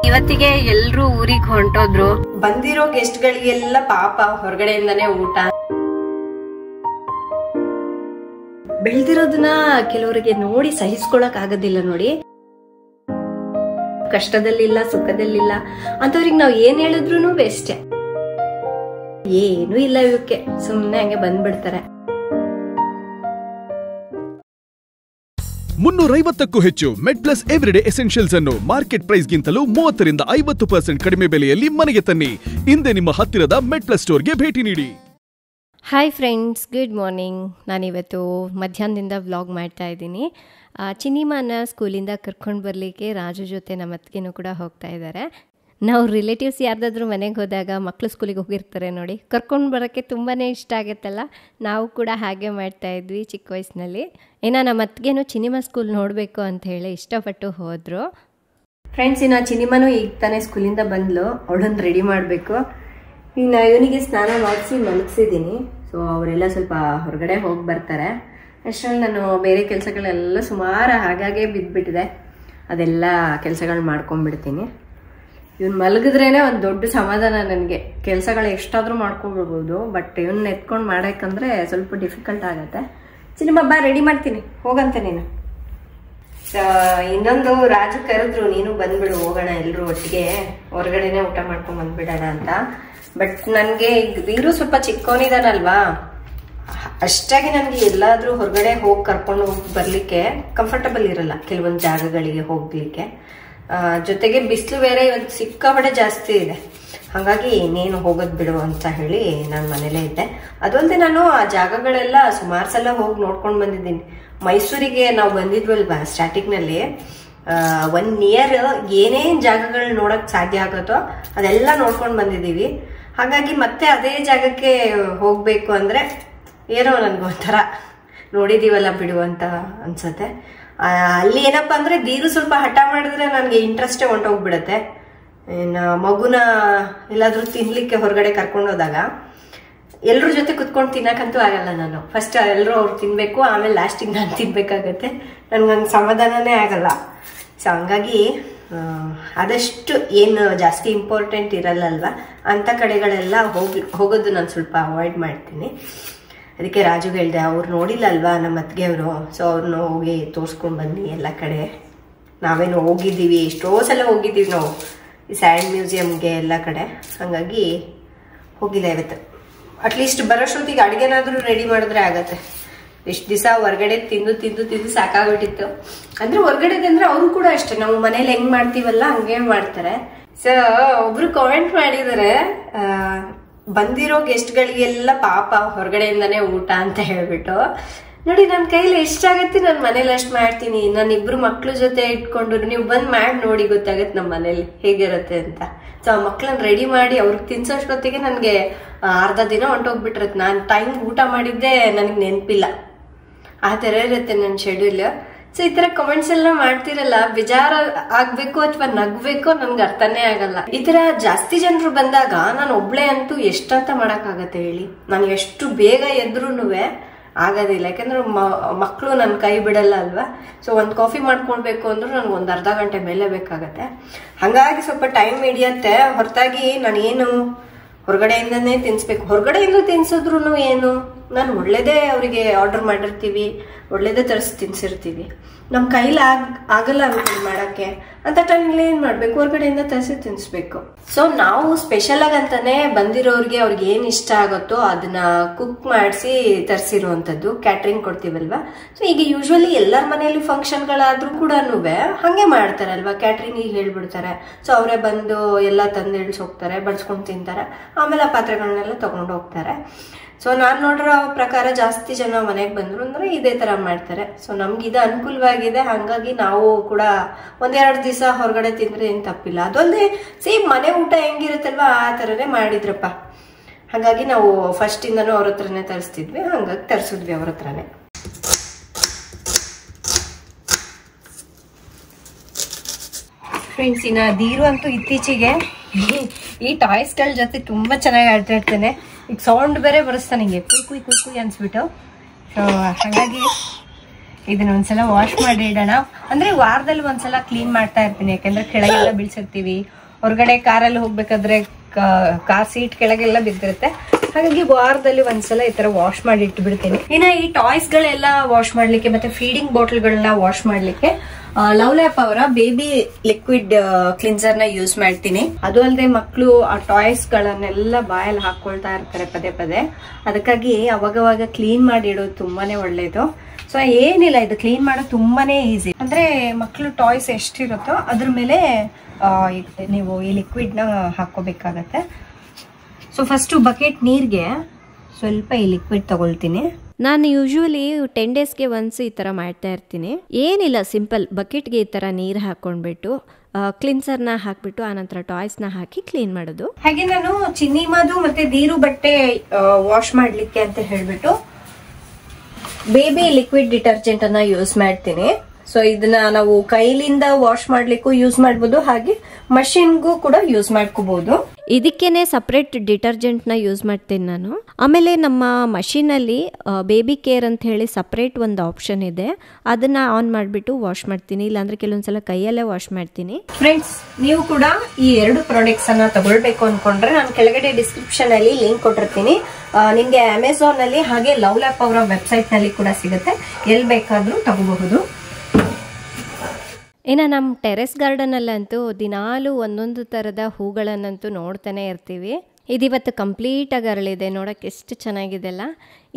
ಇವತ್ತಿಗೆ ಎಲ್ರು ಊರಿಗೆ ಹೊಂಟೋದ್ರು. ಬಂದಿರೋ ಗೆಸ್ಟ್ ಗಳಿಗೆಲ್ಲ ಪಾಪ ಹೊರಗಡೆಯಿಂದಾನೇ ಊಟ. ಬೆಳ್ದಿರೋದನ್ನ ಕೆಲವರಿಗೆ ನೋಡಿ ಸಹಿಸ್ಕೊಳಕ್ ಆಗೋದಿಲ್ಲ ನೋಡಿ. ಕಷ್ಟದಲ್ಲಿಲ್ಲ ಸುಖದಲ್ಲಿಲ್ಲ ಅಂತವ್ರಿಗೆ ನಾವ್ ಏನ್ ಹೇಳಿದ್ರು ವೇಸ್ಟ್. ಏನು ಇಲ್ಲ ಇವಕ್ಕೆ, ಸುಮ್ನೆ ಹಂಗೆ ಬಂದ್ಬಿಡ್ತಾರೆ. 350ಕ್ಕೂ ಹೆಚ್ಚು ಮೆಡ್ಪ್ಲಸ್ ಎವ್ರಿಡೇ ಎಸೆನ್ಷಿಯಲ್ಸ್ ಅನ್ನು ಮಾರ್ಕೆಟ್ ಪ್ರೈಸ್ ಗಿಂತಲೂ 30 ರಿಂದ 50% ಕಡಿಮೆ ಬೆಲೆಯಲ್ಲಿ ಮನೆಗೆ ತನ್ನಿ. ಹಿಂದೆ ನಿಮ್ಮ ಹತ್ತಿರದ ಮೆಡ್ಪ್ಲಸ್ ಸ್ಟೋರ್ಗೆ ಭೇಟಿ ನೀಡಿ. Hi friends, good morning. ನಾನಿವತ್ತು ಮಧ್ಯಾಹ್ನದಿಂದ ವ್ಲಾಗ್ ಮಾಡ್ತಾ ಇದ್ದೀನಿ. ಚಿನಿಮಾನ ಸ್ಕೂಲಿಂದ ಕರ್ಕೊಂಡು ಬರಲಿಕ್ಕೆ ರಾಜು ಜೊತೆ ನಮ್ಮ ಅತ್ತಿಗೆನೂ ಕೂಡ ಹೋಗ್ತಾ ಇದ್ದಾರೆ. ನಾವು ರಿಲೇಟಿವ್ಸ್ ಯಾರ್ದಾದ್ರೂ ಮನೆಗೆ ಹೋದಾಗ ಮಕ್ಕಳು ಸ್ಕೂಲಿಗೆ ಹೋಗಿರ್ತಾರೆ ನೋಡಿ, ಕರ್ಕೊಂಡು ಬರೋಕ್ಕೆ ತುಂಬಾ ಇಷ್ಟ ಆಗುತ್ತಲ್ಲ. ನಾವು ಕೂಡ ಹಾಗೆ ಮಾಡ್ತಾಯಿದ್ವಿ ಚಿಕ್ಕ ವಯಸ್ಸಿನಲ್ಲಿ. ಏನೋ ನಮ್ಮ ಅತ್ತಿಗೆನೂ ಚಿನಿಮಾ ಸ್ಕೂಲ್ ನೋಡಬೇಕು ಅಂತ ಹೇಳಿ ಇಷ್ಟಪಟ್ಟು ಹೋದರು. ಫ್ರೆಂಡ್ಸ್, ಇನ್ನು ಚಿನಿಮಾನು ಈಗ ತಾನೇ ಸ್ಕೂಲಿಂದ ಬಂದಳು. ಅವಳನ್ನು ರೆಡಿ ಮಾಡಬೇಕು. ಈಗ ಇವನಿಗೆ ಸ್ನಾನ ಮಾಡಿಸಿ ಮಲಗಿಸಿದ್ದೀನಿ. ಸೊ ಅವರೆಲ್ಲ ಸ್ವಲ್ಪ ಹೊರಗಡೆ ಹೋಗಿ ಬರ್ತಾರೆ. ಅಷ್ಟರಲ್ಲಿ ನಾನು ಬೇರೆ ಕೆಲಸಗಳೆಲ್ಲ ಸುಮಾರು ಹಾಗಾಗೆ ಬಿದ್ದುಬಿಟ್ಟಿದೆ. ಅದೆಲ್ಲ ಕೆಲಸಗಳು ಮಾಡ್ಕೊಂಡ್ಬಿಡ್ತೀನಿ. ಇವ್ನು ಮಲಗಿದ್ರೇನೆ ಒಂದು ದೊಡ್ಡ ಸಮಾಧಾನ ನನಗೆ. ಕೆಲಸಗಳು ಎಷ್ಟಾದರೂ ಮಾಡ್ಕೊಬಿಡ್ಬೋದು, ಬಟ್ ಇವನ್ನ ಎತ್ಕೊಂಡು ಮಾಡೋಕ್ಕಂದ್ರೆ ಸ್ವಲ್ಪ ಡಿಫಿಕಲ್ಟ್ ಆಗುತ್ತೆ. ಸಿನಿಮಾ ಬಾ, ರೆಡಿ ಮಾಡ್ತೀನಿ, ಹೋಗಂತೆ ನೀನು. ಇನ್ನೊಂದು ರಾಜು ಕರೆದ್ರು, ನೀನು ಬಂದ್ಬಿಡು, ಹೋಗೋಣ ಎಲ್ಲರೂ ಒಟ್ಟಿಗೆ, ಹೊರಗಡೆನೆ ಊಟ ಮಾಡ್ಕೊಂಡು ಬಂದ್ಬಿಡೋಣ ಅಂತ. ಬಟ್ ನನಗೆ ಈಗ ವೀರು ಸ್ವಲ್ಪ ಚಿಕ್ಕವನಿದಾನಲ್ವಾ, ಅಷ್ಟಾಗಿ ನನಗೆ ಎಲ್ಲಾದರೂ ಹೊರಗಡೆ ಹೋಗಿ ಕರ್ಕೊಂಡು ಹೋಗಿ ಬರಲಿಕ್ಕೆ ಕಂಫರ್ಟಬಲ್ ಇರಲ್ಲ ಕೆಲವೊಂದು ಜಾಗಗಳಿಗೆ ಹೋಗ್ಲಿಕ್ಕೆ. ಜೊತೆಗೆ ಬಿಸಿಲು ಬೇರೆ ಇವತ್ತು ಸಿಕ್ಕಾಪಟ್ಟೆ ಜಾಸ್ತಿ ಇದೆ. ಹಾಗಾಗಿ ನೀನು ಹೋಗೋದು ಬಿಡು ಅಂತ ಹೇಳಿ ನಾನು ಮನೇಲೇ ಇದ್ದೆ. ಅದಲ್ಲದೆ ನಾನು ಆ ಜಾಗಗಳೆಲ್ಲ ಸುಮಾರು ಸಲ ಹೋಗಿ ನೋಡ್ಕೊಂಡು ಬಂದಿದ್ದೀನಿ. ಮೈಸೂರಿಗೆ ನಾವು ಬಂದಿದ್ವಲ್ವಾ ಸ್ಟಾರ್ಟಿಂಗ್ನಲ್ಲಿ, 1 ಇಯರ್ ಏನೇನು ಜಾಗಗಳು ನೋಡಕ್ ಸಾಧ್ಯ ಆಗುತ್ತೋ ಅದೆಲ್ಲ ನೋಡ್ಕೊಂಡು ಬಂದಿದ್ದೀವಿ. ಹಾಗಾಗಿ ಮತ್ತೆ ಅದೇ ಜಾಗಕ್ಕೆ ಹೋಗ್ಬೇಕು ಅಂದ್ರೆ ಏನೋ ನನ್ಗೊಂಥರ ನೋಡಿದೀವಲ್ಲ ಬಿಡು ಅಂತ ಅನ್ಸತ್ತೆ. ಅಲ್ಲಿ ಏನಪ್ಪಾ ಅಂದ್ರೆ ದೀರು ಸ್ವಲ್ಪ ಹಠ ಮಾಡಿದ್ರೆ ನನಗೆ ಇಂಟ್ರೆಸ್ಟೇ ಹೊಂಟೋಗ್ಬಿಡತ್ತೆ. ಇನ್ನು ಮಗುನ ಎಲ್ಲಾದ್ರೂ ತಿನ್ಲಿಕ್ಕೆ ಹೊರಗಡೆ ಕರ್ಕೊಂಡು ಹೋದಾಗ ಎಲ್ರ ಜೊತೆ ಕುತ್ಕೊಂಡು ತಿನ್ನಕಂತೂ ಆಗಲ್ಲ. ನಾನು ಫಸ್ಟ್ ಎಲ್ಲರೂ ಅವ್ರು ತಿನ್ಬೇಕು, ಆಮೇಲೆ ಲಾಸ್ಟಿಗೆ ನಾನು ತಿನ್ಬೇಕಾಗತ್ತೆ. ನನ್ಗಂಗೆ ಸಮಾಧಾನನೇ ಆಗಲ್ಲ. ಸೊ ಹಂಗಾಗಿ ಆದಷ್ಟು ಏನು ಜಾಸ್ತಿ ಇಂಪಾರ್ಟೆಂಟ್ ಇರಲ್ಲಲ್ವ ಅಂತ ಕಡೆಗಳೆಲ್ಲ ಹೋಗೋದು ನಾನು ಸ್ವಲ್ಪ ಅವಾಯ್ಡ್ ಮಾಡ್ತೀನಿ. ಅದಕ್ಕೆ ರಾಜುಗೆ ಹೇಳಿದೆ, ಅವ್ರು ನೋಡಿಲ್ಲ ಅಲ್ವಾ ನಮ್ಮ ಅತ್ತಿಗೆಯವರು, ಸೊ ಅವ್ರನ್ನ ಹೋಗಿ ತೋರಿಸ್ಕೊಂಡು ಬನ್ನಿ ಎಲ್ಲ ಕಡೆ. ನಾವೇನು ಹೋಗಿದ್ದೀವಿ, ಎಷ್ಟೋ ಸಲ ಹೋಗಿದ್ದೀವಿ ನಾವು ಈ ಸ್ಯಾಂಡ್ ಮ್ಯೂಸಿಯಮ್ಗೆ ಎಲ್ಲ ಕಡೆ. ಹಾಗಾಗಿ ಹೋಗಿಲ್ಲ ಇವತ್ತು. ಅಟ್ಲೀಸ್ಟ್ ಬರೋಷ್ಟೊತ್ತಿಗೆ ಅಡುಗೆನಾದ್ರೂ ರೆಡಿ ಮಾಡಿದ್ರೆ ಆಗತ್ತೆ. ಎಷ್ಟು ದಿವಸ ಹೊರಗಡೆ ತಿಂದು ತಿಂದು ತಿಂದು ಸಾಕಾಗ್ಬಿಟ್ಟಿತ್ತು. ಅಂದ್ರೆ ಹೊರಗಡೆದಂದ್ರೆ ಅಂದ್ರೆ ಅವರು ಕೂಡ ಅಷ್ಟೇ, ನಾವು ಮನೇಲಿ ಹೆಂಗ್ ಮಾಡ್ತೀವಲ್ಲ ಹಂಗೆ ಮಾಡ್ತಾರೆ. ಸೊ ಒಬ್ರು ಕಾಮೆಂಟ್ ಮಾಡಿದಾರೆ, ಬಂದಿರೋ ಗೆಸ್ಟ್ ಗಳಿಗೆಲ್ಲ ಪಾಪ ಹೊರಗಡೆಯಿಂದಾನೇ ಊಟ ಅಂತ ಹೇಳ್ಬಿಟ್ಟು. ನೋಡಿ, ನನ್ನ ಕೈಲಿ ಎಷ್ಟಾಗತ್ತೆ ನಾನು ಮನೇಲಿ ಅಷ್ಟು ಮಾಡ್ತೀನಿ. ನಾನು 2 ಮಕ್ಳ ಜೊತೆ ಇಟ್ಕೊಂಡು ನೀವು ಬಂದ್ ಮಾಡಿ ನೋಡಿ, ಗೊತ್ತಾಗತ್ತೆ ನಮ್ಮ ಮನೇಲಿ ಹೇಗಿರುತ್ತೆ ಅಂತ. ಸೊ ಆ ಮಕ್ಳನ್ನ ರೆಡಿ ಮಾಡಿ ಅವ್ರಿಗೆ ತಿನ್ಸೋಷ್ಟೊತ್ತಿಗೆ ನನಗೆ ಅರ್ಧ ದಿನ ಹೊಂಟೋಗ್ಬಿಟ್ಟಿರತ್ತೆ. ನಾನು ಟೈಮ್ ಊಟ ಮಾಡಿದ್ದೆ ನನಗೆ ನೆನಪಿಲ್ಲ. ಆ ಥರ ಇರುತ್ತೆ ನನ್ನ ಶೆಡ್ಯೂಲ್. ಸೊ ಈ ತರ ಕಮೆಂಟ್ಸ್ ಎಲ್ಲ ಮಾಡ್ತಿರಲ್ಲ, ಬೇಜಾರ ಆಗ್ಬೇಕು ಅಥವಾ ನಗ್ಬೇಕು ನನ್ಗೆ ಅರ್ಥನೇ ಆಗಲ್ಲ. ಈ ತರ ಜಾಸ್ತಿ ಜನರು ಬಂದಾಗ ನಾನು ಒಬ್ಳೆ ಅಂತೂ ಎಷ್ಟಂತ ಮಾಡಕ್ಕಾಗತ್ತೆ ಹೇಳಿ. ನಾನು ಎಷ್ಟು ಬೇಗ ಎದ್ರುನುವೆ ಆಗೋದಿಲ್ಲ, ಯಾಕಂದ್ರೆ ಮಕ್ಕಳು ನನ್ನ ಕೈ ಬಿಡಲ್ಲ ಅಲ್ವಾ. ಸೊ ಒಂದು ಕಾಫಿ ಮಾಡ್ಕೊಳ್ಬೇಕು ಅಂದ್ರೂ ನನ್ಗೆ ಒಂದು ಅರ್ಧ ಗಂಟೆ ಮೇಲೆ ಬೇಕಾಗತ್ತೆ. ಹಾಗಾಗಿ ಸ್ವಲ್ಪ ಟೈಮ್ ಹಿಡಿಯತ್ತೆ. ಹೊರತಾಗಿ ನಾನು ಏನು ಹೊರಗಡೆಯಿಂದನೇ ತಿನ್ಸ್ಬೇಕು, ಹೊರಗಡೆಯಿಂದ ತಿನ್ಸಿದ್ರು ಏನು, ನಾನು ಒಳ್ಳೇದೇ ಅವರಿಗೆ ಆರ್ಡರ್ ಮಾಡಿರ್ತೀವಿ, ಒಳ್ಳೇದೇ ತರಿಸಿ ತಿನ್ಸಿರ್ತೀವಿ. ನಮ್ಮ ಕೈಲಿ ಆಗಲ್ಲ ಅನ್ಕೊಂಡು ಮಾಡಕ್ಕೆ ಅಂತ ಟೈಮ್ಲಿ ಏನ್ ಮಾಡ್ಬೇಕು, ಹೊರಗಡೆಯಿಂದ ತರಿಸಿ ತಿನ್ಸ್ಬೇಕು. ಸೊ ನಾವು ಸ್ಪೆಷಲ್ ಆಗಂತಾನೆ ಬಂದಿರೋರಿಗೆ ಅವ್ರಿಗೆ ಏನ್ ಇಷ್ಟ ಆಗುತ್ತೋ ಅದನ್ನ ಕುಕ್ ಮಾಡಿಸಿ ತರಿಸಿರುವಂತದ್ದು ಕ್ಯಾಟ್ರಿಂಗ್ ಕೊಡ್ತೀವಲ್ವಾ. ಸೊ ಈಗ ಯೂಶ್ವಲಿ ಎಲ್ಲರ ಮನೆಯಲ್ಲಿ ಫಂಕ್ಷನ್ಗಳಾದ್ರೂ ಕೂಡ ಹಂಗೆ ಮಾಡ್ತಾರಲ್ವಾ, ಕ್ಯಾಟ್ರಿಂಗ್ ಹೇಳ್ಬಿಡ್ತಾರೆ. ಸೊ ಅವರೇ ಬಂದು ಎಲ್ಲ ತಂದು ಇಳಿಸೋಗ್ತಾರೆ, ಬಡ್ಸ್ಕೊಂಡು ತಿಂತಾರೆ, ಆಮೇಲೆ ಆ ಪಾತ್ರೆಗಳನ್ನೆಲ್ಲ ತಗೊಂಡು ಹೋಗ್ತಾರೆ. ಸೊ ನಾನು ನೋಡಿರೋ ಪ್ರಕಾರ ಜಾಸ್ತಿ ಜನ ಮನೆಗೆ ಬಂದ್ರು ಅಂದ್ರೆ ಇದೇ ತರ ಮಾಡ್ತಾರೆ. ಸೊ ನಮ್ಗೆ ಇದು ಅನುಕೂಲವಾಗಿದೆ. ಹಾಗಾಗಿ ನಾವು ಕೂಡ 1-2 ದಿವಸ ಹೊರಗಡೆ ತಿಂದ್ರೆ ಏನ್ ತಪ್ಪಿಲ್ಲ. ಅದೊಂದೇ ಸೇಮ್ ಮನೆ ಊಟ ಹೆಂಗಿರುತ್ತಲ್ವಾ ಆ ತರನೇ ಮಾಡಿದ್ರಪ್ಪ. ಹಾಗಾಗಿ ನಾವು ಫಸ್ಟ್ ಇಂದನೂ ಅವ್ರ ಹತ್ರನೇ ತರಿಸ್ತಿದ್ವಿ, ಹಂಗಾಗಿ ತರಿಸಿದ್ವಿ ಅವ್ರ ಹತ್ರನೇ. ಫ್ರೆಂಡ್ಸ್, ಇನ್ನ ದೀರು ಅಂತೂ ಇತ್ತೀಚೆಗೆ ಈ ಟಾಯ್ಸ್ ಗಳ ಜೊತೆ ತುಂಬಾ ಚೆನ್ನಾಗಿ ಆಡ್ತಾ ಇರ್ತೇನೆ. ಈಗ ಸೌಂಡ್ ಬೇರೆ ಬರೆಸ್ತಾನೆ, ಹಿಂಗೆ ಕುಯ್ ಕುಯ್ ಕುಯ್ ಕುಯ್ ಅನ್ಸ್ಬಿಟ್ಟು. ಸೊ ಹಾಗಾಗಿ ಇದನ್ನ ಒಂದ್ಸಲ ವಾಶ್ ಮಾಡಿ ಇಡೋಣ. ಅಂದ್ರೆ ವಾರದಲ್ಲಿ ಒಂದ್ಸಲ ಕ್ಲೀನ್ ಮಾಡ್ತಾ ಇರ್ತೀನಿ, ಯಾಕಂದ್ರೆ ಕೆಳಗೆಲ್ಲ ಬೀಳ್ಸಿರ್ತೀವಿ. ಹೊರಗಡೆ ಕಾರಲ್ಲಿ ಹೋಗ್ಬೇಕಾದ್ರೆ ಕಾರ್ ಸೀಟ್ ಕೆಳಗೆಲ್ಲ ಬಿದ್ದಿರುತ್ತೆ. ಹಾಗಾಗಿ ವಾರದಲ್ಲಿ ಒಂದ್ಸಲ ಈ ತರ ವಾಶ್ ಮಾಡಿ ಇಟ್ಬಿಡ್ತೀನಿ. ಇನ್ನ ಈ ಟಾಯ್ಸ್ ಗಳೆಲ್ಲ ವಾಶ್ ಮಾಡ್ಲಿಕ್ಕೆ ಮತ್ತೆ ಫೀಡಿಂಗ್ ಬಾಟಲ್ಗಳನ್ನ ವಾಶ್ ಮಾಡ್ಲಿಕ್ಕೆ ಲವ್ಲ್ಯಾಪ್ ಅವರ ಬೇಬಿ ಲಿಕ್ವಿಡ್ ಕ್ಲಿನ್ಸರ್ ನ ಯೂಸ್ ಮಾಡ್ತೀನಿ. ಅದು ಅಲ್ಲದೆ ಮಕ್ಕಳು ಆ ಟಾಯ್ಸ್ ಗಳನ್ನೆಲ್ಲ ಬಾಯಲ್ಲಿ ಹಾಕೊಳ್ತಾ ಇರ್ತಾರೆ ಪದೇ ಪದೇ. ಅದಕ್ಕಾಗಿ ಅವಾಗವಾಗ ಕ್ಲೀನ್ ಮಾಡಿ ಇಡೋದು ತುಂಬಾನೇ ಒಳ್ಳೇದು. ಸೊ ಏನಿಲ್ಲ, ಇದು ಕ್ಲೀನ್ ಮಾಡೋದು ತುಂಬಾನೇ ಈಸಿ. ಅಂದ್ರೆ ಮಕ್ಕಳು ಟಾಯ್ಸ್ ಎಷ್ಟಿರುತ್ತೋ ಅದ್ರ ಮೇಲೆ ನೀವು ಈ ಲಿಕ್ವಿಡ್ ನ ಹಾಕೋಬೇಕಾಗತ್ತೆ. ಸೊ ಫಸ್ಟ್ ಬಕೆಟ್ ನೀರ್ಗೆ ಸ್ವಲ್ಪ ಈ ಲಿಕ್ವಿಡ್ ತಗೊಳ್ತೀನಿ. ನಾನು ಯೂಶುವಲಿ 10 ಡೇಸ್ಗೆ ಒನ್ಸ್ ಈ ಥರ ಮಾಡ್ತಾ ಇರ್ತೀನಿ. ಏನಿಲ್ಲ, ಸಿಂಪಲ್ ಬಕೆಟ್ಗೆ ಈ ಥರ ನೀರು ಹಾಕೊಂಡ್ಬಿಟ್ಟು ಕ್ಲಿನ್ಸರ್ನ ಹಾಕ್ಬಿಟ್ಟು ಆನಂತರ ಟಾಯ್ಸ್ನ ಹಾಕಿ ಕ್ಲೀನ್ ಮಾಡೋದು. ಹಾಗೆ ನಾನು ಚಿನ್ನಿಮದು ಮತ್ತೆ ದೀರು ಬಟ್ಟೆ ವಾಶ್ ಮಾಡ್ಲಿಕ್ಕೆ ಅಂತ ಹೇಳ್ಬಿಟ್ಟು ಬೇಬಿ ಲಿಕ್ವಿಡ್ ಡಿಟರ್ಜೆಂಟ್ ಅನ್ನ ಯೂಸ್ ಮಾಡ್ತೀನಿ. ಸೊ ಇದನ್ನ ನಾವು ಕೈಲಿಂದ ವಾಶ್ ಮಾಡ್ಲಿಕ್ಕೂ ಯೂಸ್ ಮಾಡ್ಬೋದು, ಹಾಗೆ ಮಷಿನ್ಗೂ ಕೂಡ ಯೂಸ್ ಮಾಡ್ಕೋಬಹುದು. ಇದಕ್ಕೇನೆ ಸಪ್ರೇಟ್ ಡಿಟರ್ಜೆಂಟ್ನ ಯೂಸ್ ಮಾಡ್ತೀನಿ ನಾನು. ಆಮೇಲೆ ನಮ್ಮ ಮಷೀನಲ್ಲಿ ಬೇಬಿ ಕೇರ್ ಅಂತ ಹೇಳಿ ಸಪ್ರೇಟ್ ಒಂದು ಆಪ್ಷನ್ ಇದೆ, ಅದನ್ನ ಆನ್ ಮಾಡಿಬಿಟ್ಟು ವಾಶ್ ಮಾಡ್ತೀನಿ. ಇಲ್ಲಾಂದ್ರೆ ಕೆಲವೊಂದ್ಸಲ ಕೈಯಲ್ಲೇ ವಾಶ್ ಮಾಡ್ತೀನಿ. ಫ್ರೆಂಡ್ಸ್, ನೀವು ಕೂಡ ಈ 2 ಪ್ರಾಡಕ್ಟ್ಸ್ ಅನ್ನ ತಗೊಳ್ಬೇಕು ಅನ್ಕೊಂಡ್ರೆ ನಾನು ಕೆಳಗಡೆ ಡಿಸ್ಕ್ರಿಪ್ಷನ್ ಅಲ್ಲಿ ಲಿಂಕ್ ಕೊಟ್ಟಿರ್ತೀನಿ. ನಿಮ್ಗೆ ಅಮೆಝಾನ್ ಅಲ್ಲಿ ಹಾಗೆ ಲವ್ಲ್ಯಾಪ್ ಅವರ ವೆಬ್ಸೈಟ್ ನಲ್ಲಿ ಕೂಡ ಸಿಗುತ್ತೆ, ಎಲ್ಲಿ ಬೇಕಾದ್ರೂ ತಗೋಬಹುದು. ಇನ್ನು ನಮ್ಮ ಟೆರೆಸ್ ಗಾರ್ಡನಲ್ಲಂತೂ ದಿನಾಲೂ ಒಂದೊಂದು ಥರದ ಹೂಗಳನ್ನಂತೂ ನೋಡ್ತಾನೆ ಇರ್ತೀವಿ. ಇದಿವತ್ತು ಕಂಪ್ಲೀಟಾಗಿ ಅರಳಿದೆ, ನೋಡೋಕ್ಕೆ ಎಷ್ಟು ಚೆನ್ನಾಗಿದೆ ಅಲ್ಲ.